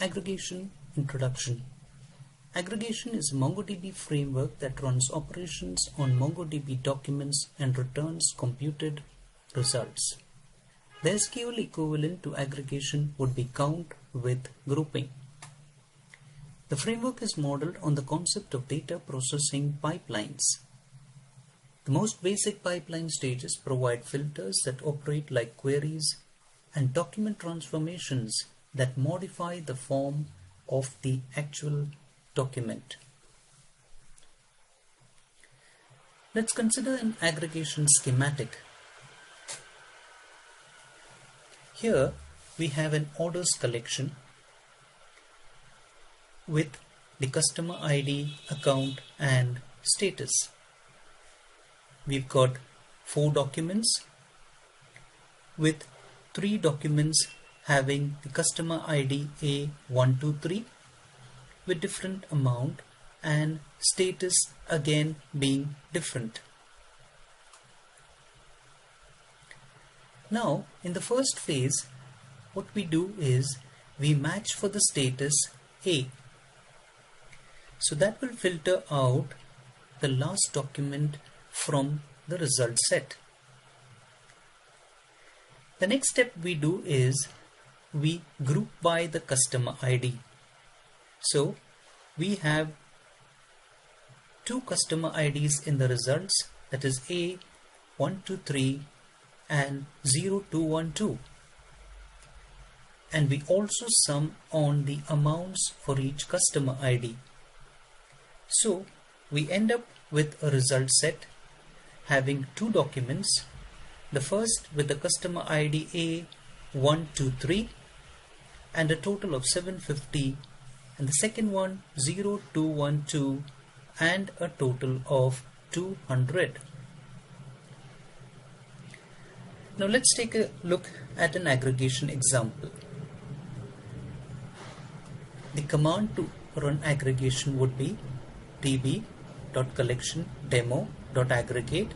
Aggregation Introduction. Aggregation is a MongoDB framework that runs operations on MongoDB documents and returns computed results. The SQL equivalent to aggregation would be count with grouping. The framework is modeled on the concept of data processing pipelines. The most basic pipeline stages provide filters that operate like queries and document transformations that modify the form of the actual document. Let's consider an aggregation schematic. Here we have an orders collection with the customer ID, account and status. We've got 4 documents with 3 documents having the customer ID A123 with different amount and status again being different. Now in the first phase what we do is we match for the status A. So that will filter out the last document from the result set. The next step we do is we group by the customer ID. So we have 2 customer IDs in the results, that is A123 and 0212. And we also sum on the amounts for each customer ID. So we end up with a result set having 2 documents. The first with the customer ID A123 and a total of 750, and the second one 0212 and a total of 200. Now let's take a look at an aggregation example. The command to run aggregation would be db.collection_demo.aggregate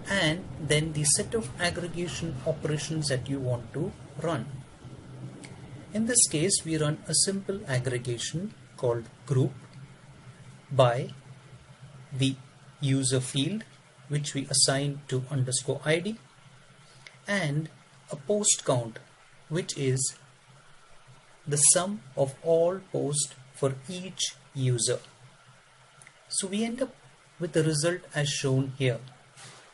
and then the set of aggregation operations that you want to run. In this case we run a simple aggregation called group by the user field which we assign to _ID and a post count which is the sum of all posts for each user. So we end up with the result as shown here.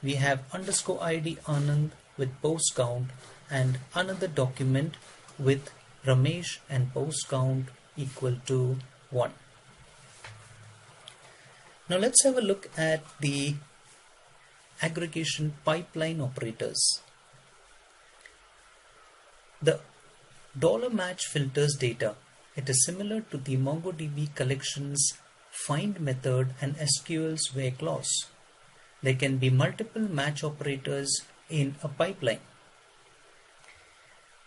We have _ID Anand with post count and another document with Ramesh and post count equal to 1. Now let's have a look at the aggregation pipeline operators. The $match filters data. It is similar to the MongoDB collections find method and SQL's where clause. There can be multiple match operators in a pipeline.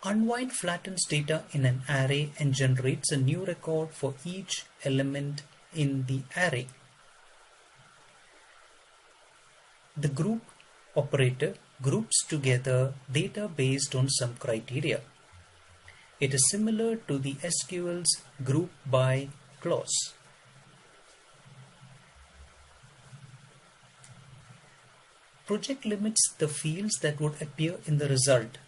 Unwind flattens data in an array and generates a new record for each element in the array. The group operator groups together data based on some criteria. It is similar to the SQL's group by clause. Project limits the fields that would appear in the result.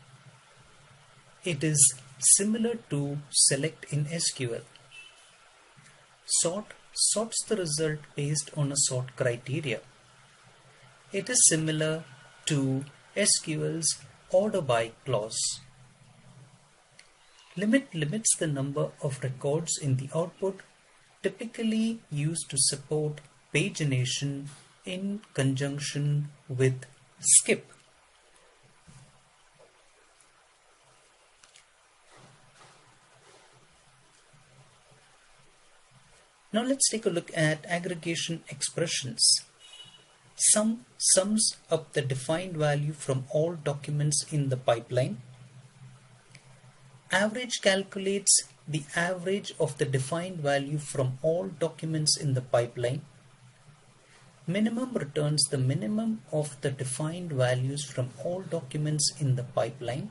It is similar to select in SQL. Sort sorts the result based on a sort criteria. It is similar to SQL's order by clause. Limit limits the number of records in the output, typically used to support pagination in conjunction with skip. Now let's take a look at aggregation expressions. Sum sums up the defined value from all documents in the pipeline. Average calculates the average of the defined value from all documents in the pipeline. Minimum returns the minimum of the defined values from all documents in the pipeline.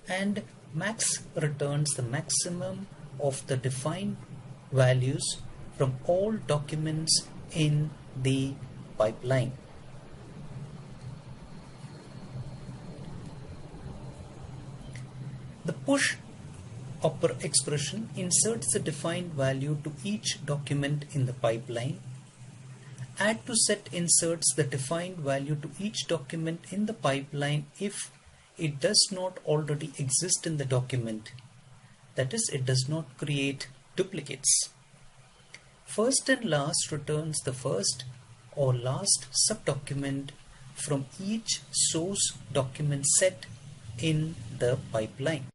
And max returns the maximum of the defined values from all documents in the pipeline. The push expression inserts the defined value to each document in the pipeline. Add to set inserts the defined value to each document in the pipeline if it does not already exist in the document. That is, it does not create duplicates. First and last returns the first or last subdocument from each source document set in the pipeline.